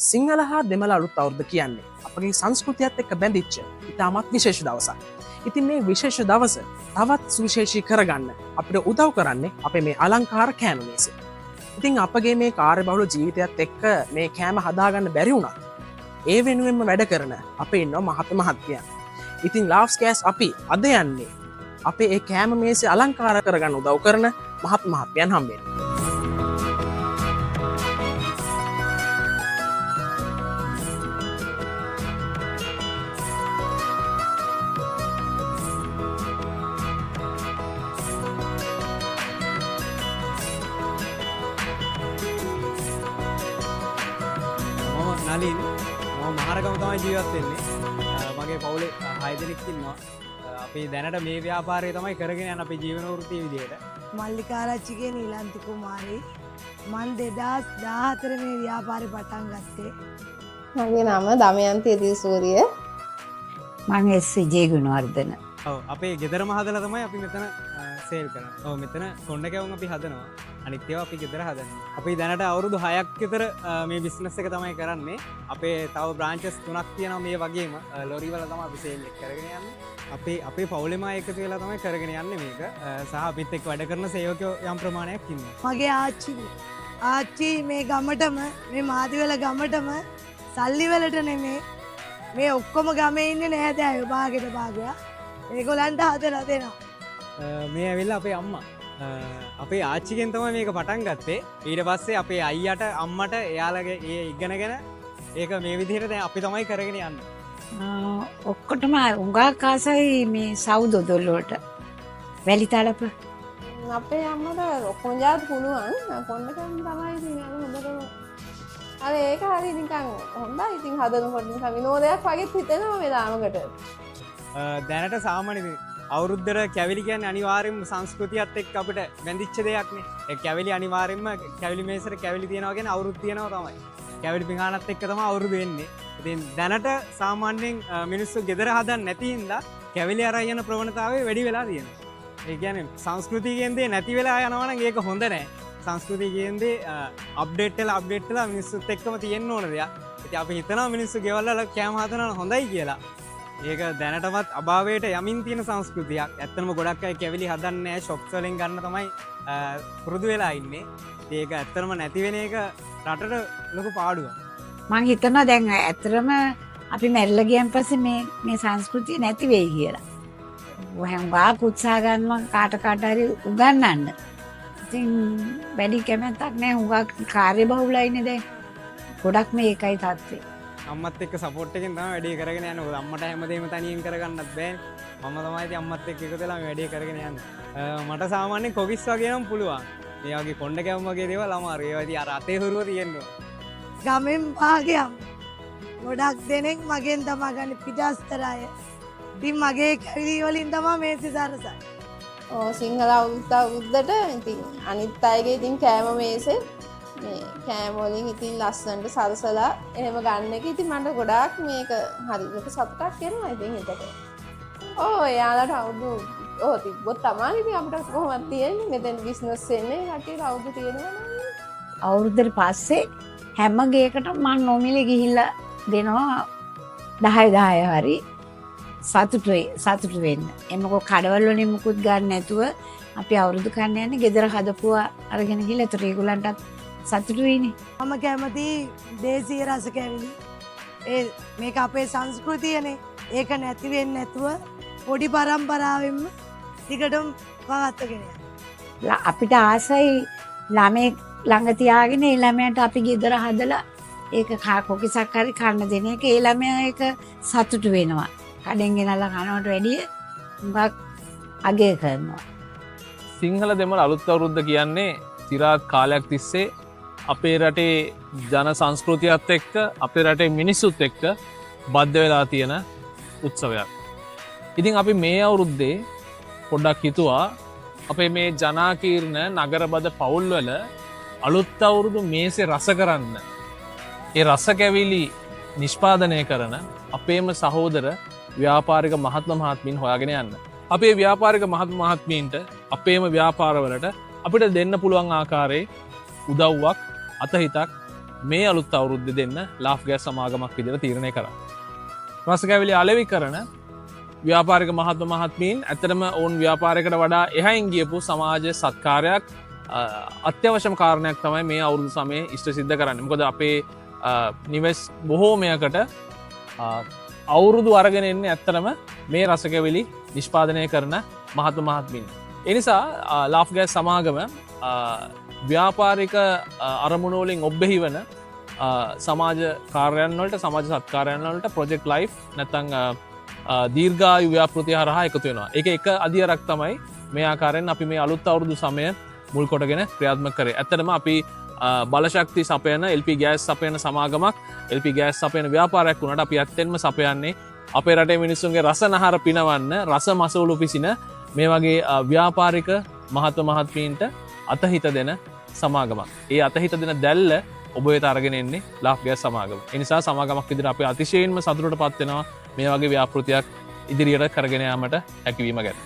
සිංහල හා දෙමළ අලුත් අවුරුද්ද කියන්නේ අපගේ සංස්කෘතියත් එක්ක බැඳිච්ච ඉතාමත් විශේෂ දවසක්. ඉතින් මේ විශේෂ දවස තවත් සුවිශේෂී කරගන්න අපිට උදව් කරන්නේ අපේ මේ අලංකාර කෑම මේසෙ. ඉතින් අපගේ මේ කාර්යබහුල ජීවිතයත් එක්ක මේ කෑම හදාගන්න බැරි වුණත් ඒ වෙනුවෙන්ම වැඩ කරන අපේ ඉන්නවා මහත් මහත්මයන්. ඉතින් ලාව්ස් කෑස් අපි අද යන්නේ අපේ ඒ කෑම මේසෙ අලංකාර කරගන්න උදව් කරන මහත් මහත්මයන් හම්බෙන්න. නලින් මම මහරගම තමයි ජීවත් වෙන්නේ. මගේ පවුලේ 6 දෙනෙක් ඉන්නවා. අපි දැනට මේ ව්‍යාපාරය තමයි කරගෙන යන අපේ ජීවන වෘත්තිය විදියට. මල්ලිකාරච්චිගේ නීලන්ති කුමාරී. මන් 2014 මේ ව්‍යාපාරේ පටන් ගත්තේ. මගේ නම දමයන්ති එදිරිසූරිය. මම එස්.ජේ ගුණවර්ධන. ඔව් අපේ ගෙදරම හදලා තමයි අපි මෙතන සේල් කරන්නේ. ඔව් මෙතන කොණ්ඩ කැවුම් අපි හදනවා. අනිත් ඒවා අපි ගෙදර හදන්නේ. අපි දැනට අවුරුදු 6ක් විතර මේ බිස්නස් එක තමයි කරන්නේ. අපේ තව බ්‍රාන්චස් 3ක් තියෙනවා මේ වගේම ලොරි වල තමයි අපි සේල් එක කරගෙන යන්නේ. අපේ පවුලේම එකතු වෙලා තමයි කරගෙන යන්නේ මේක. සහ අපිත් එක්ක වැඩ කරන සේවකයෝ යම් ප්‍රමාණයක් ඉන්නවා. මගේ ආච්චි මේ ගමටම මේ මාදිවල ගමටම සල්ලි වලට නෙමේ මේ ඔක්කොම ගමේ ඉන්නේ නෑදෑයෝ භාගෙට භාගයක්. ඒගොල්ලන්ට හදලා දෙනවා. මේ ඇවිල්ලා අපේ අම්මා අපේ ආච්චිගෙන් තමයි මේක පටන් ගත්තේ. ඊට පස්සේ අපේ අයියට අම්මට එයාලගේ ඒ ඉගෙනගෙන ඒක මේ විදිහට දැන් අපි තමයි කරගෙන යන්නේ. ඔක්කොටම උඟාක් ආසයි මේ සවුද දොල් වලට. වැලි තලප. අපේ අම්මට කොංජාත් පුළුවන්. කොණ්ඩකම් තමයි ඉතින් හොඳටම. අර ඒක හරි නිකන් හොඳයි. ඉතින් හදනකොට නිකන් විනෝදයක් වගේ හිතෙනවා මේ ලාමකට. දැනට සාමාන්‍යයෙන් අවුරුද්දට කැවිලි කියන්නේ අනිවාර්යයෙන්ම සංස්කෘතියත් එක්ක අපිට බැඳිච්ච දෙයක්නේ. ඒ කැවිලි අනිවාර්යයෙන්ම කැවිලි මේසෙට කැවිලි තියනවා කියන්නේ අවුරුදු තියනවා තමයි. කැවිලි පිඟානත් එක්ක තමයි අවුරුදු වෙන්නේ. ඉතින් දැනට සාමාන්‍යයෙන් මිනිස්සු ගෙදර හදන්න නැති හින්දා කැවිලි අරන් යන ප්‍රවණතාවය වැඩි වෙලා තියෙනවා. ඒ කියන්නේ සංස්කෘතිය කියන දේ නැති වෙලා යනවා නම් ඒක හොඳ නැහැ. සංස්කෘතිය කියන දේ අප්ඩේට් වෙලා මිනිස්සුත් එක්කම තියෙන්න ඕන දෙයක්. ඉතින් අපි හිතනවා මිනිස්සු ගෙවල් වල කෑම හදනවා හොඳයි කියලා. ඒක දැනටමත් අභාවයට යමින් තියෙන සංස්කෘතියක්. ඇත්තම ගොඩක් අය කැවිලි හදන්නේ නැහැ, ෂොප්ස් වලින් ගන්න තමයි පුරුදු වෙලා ඉන්නේ. ඒක ඇත්තම නැති වෙන එක රටට ලොකු පාඩුවක්. මං හිතනවා දැන් ඇත්තටම අපි මැරිලා ගියන් පස්සේ මේ සංස්කෘතිය නැති වෙයි කියලා. වහංගා උත්සාහ ගන්නවා කාට හරි උගන්වන්න. ඉතින් වැඩි කැමැත්තක් නැහැ. හුඟක් කාර්යබහුලයිනේ දැන්. ගොඩක් මේකයි තත්ත්වේ. අම්මත් එක්ක සපෝට් එකෙන් තමයි වැඩේ කරගෙන යන්නේ. මොකද අම්මට හැමදේම තනියෙන් කරගන්නත් බෑනේ. මම තමයි ඉතින් අම්මත් එක්ක එකතු වෙලා මේ වැඩේ කරගෙන යන්නේ. මට සාමාන්‍යයෙන් කොකිස් වගේ නම් පුළුවන්. මේ වගේ කොණ්ඩ කැවුම් වගේ දේවල් අමාරු. ඒවා ඉතින් අර අතේ හුරුව තියෙනවා. ගමෙන් භාගයක්. ගොඩක් දෙනෙක් මගෙන් තමයි ගන්න පිටස්තර අය. ඉතින් මගේ කැවිලි වලින් තමයි මේසෙ සරසන්නේ. සිංහල අවුරුද්දට ඉතින් අනිත් අයගේ ඉතින් කෑම මේසේ මේ කෑම වලින් ඉතින් ලස්සනට සරසලා එහෙම ගන්න එක ඉතින් මට ගොඩාක් මේක හරියට සතුටක් එනවා ඉතින් එතකොට. එයාලට අවුරුදු තිබ්බොත් තමයි ඉතින් අපිට කොහොමද තියෙන්නේ මෙතෙන් බිස්නස් එන්නේ කටියට අවුරුදු තියෙනවා නේද? අවුරුද්දට පස්සේ හැම ගේකටම මම නොමිලේ ගිහිල්ලා දෙනවා 10 හරි සතුටු වෙන්න. එමකො කඩවල වලින් මුකුත් ගන්න නැතුව අපි අවුරුදු කන්න යන්නේ ගෙදර හදපුවා අරගෙන ගිහලා ඒතර ඒගොල්ලන්ටත් සතුටු වෙන්නේ. මම කැමති දේශීය රස කැවිලි. මේක අපේ සංස්කෘතියනේ. ඒක නැති වෙන්නේ නැතුව පොඩි පරම්පරාවෙන්ම ටිකටම පවත්වාගෙන යන්න. අපිට ආසයි ළමෙක් ළඟ තියාගෙන ඒ ළමයාට අපි ගෙදර හදලා ඒක කොකිසක් හරි කන්න දෙන එක ඒ ළමයා ඒක සතුටු වෙනවා. කඩෙන් ගෙනල්ලා කනවට වැඩිය හුඟක් අගය කරනවා. සිංහල දෙමළ අලුත් අවුරුද්ද කියන්නේ চিරාත් කාලයක් තිස්සේ අපේ රටේ ජන සංස්කෘතියත් එක්ක අපේ රටේ මිනිස්සුත් එක්ක බද්ධ වෙලා තියෙන උත්සවයක්. ඉතින් අපි මේ අවුරුද්දේ පොඩ්ඩක් හිතුවා අපේ මේ ජනාකීර්ණ නගරබද පවුල්වල අලුත් අවුරුදු මේසේ රස කරන්න. ඒ රස කැවිලි නිෂ්පාදනය කරන අපේම සහෝදර ව්‍යාපාරික මහත්ම මහත්මීන් හොයාගෙන යන්න. අපේ ව්‍යාපාරික මහත්ම මහත්මීන්ට අපේම ව්‍යාපාරවලට අපිට දෙන්න පුළුවන් ආකාරයේ උදව්වක් අතහිතක් මේ අලුත් අවුරුද්ද දෙන්න ලාෆ් ගෑස් සමාගමක් විදිහට තීරණය කරා. රස කැවිලි අලෙවි කරන ව්‍යාපාරික මහත්ම මහත්මීන් ඇත්තටම ඔවුන් ව්‍යාපාරයකට වඩා එහයින් ගියපු සමාජ සත්කාරයක් අත්‍යවශ්‍යම කාරණයක් තමයි මේ අවුරුදු සමයේ ඉෂ්ට සිද්ධ කරන්නේ. මොකද අපේ නිවෙස් බොහෝමයකට අවුරුදු අරගෙන එන්නේ ඇත්තටම මේ රස කැවිලි නිෂ්පාදනය කරන මහත්ම මහත්මීන්. ඒ නිසා ලාෆ් ගෑස් සමාගම ව්‍යාපාරික අරමුණු වලින් ඔබ්බෙහි වන සමාජ කාර්යයන් වලට සමාජ සත්කාරයන් වලට ප්‍රොජෙක්ට් ලයිෆ් නැත්නම් දීර්ඝායු ව්‍යාපෘතිය හරහා එකතු වෙනවා. ඒක එක අදියරක් තමයි මේ ආකාරයෙන් අපි මේ අලුත් අවුරුදු සමය මුල් කොටගෙන ක්‍රියාත්මක කරේ. ඇත්තටම අපි බලශක්ති සපයන LP ගෑස් සපයන සමාගමක් LP ගෑස් සපයන ව්‍යාපාරයක් වුණාට අපි ඇත්තෙන්ම සපයන්නේ අපේ රටේ මිනිස්සුන්ගේ රසනහර පිනවන්න රස මසවලු පිසින මේ වගේ ව්‍යාපාරික මහත්ම මහත්මීන්ට අතහිත දෙන සමාගමක්. ඒ අතහිත දෙන දැල්ල ඔබ වෙත අරගෙන එන්නේ ලාෆ් ගෑස් සමාගම. ඒ නිසා සමාගමක් විදිහට අපි අතිශයින්ම සතුටටපත් වෙනවා මේ වගේ ව්‍යාපෘතියක් ඉදිරියට කරගෙන යාමට හැකියවීම ගැන.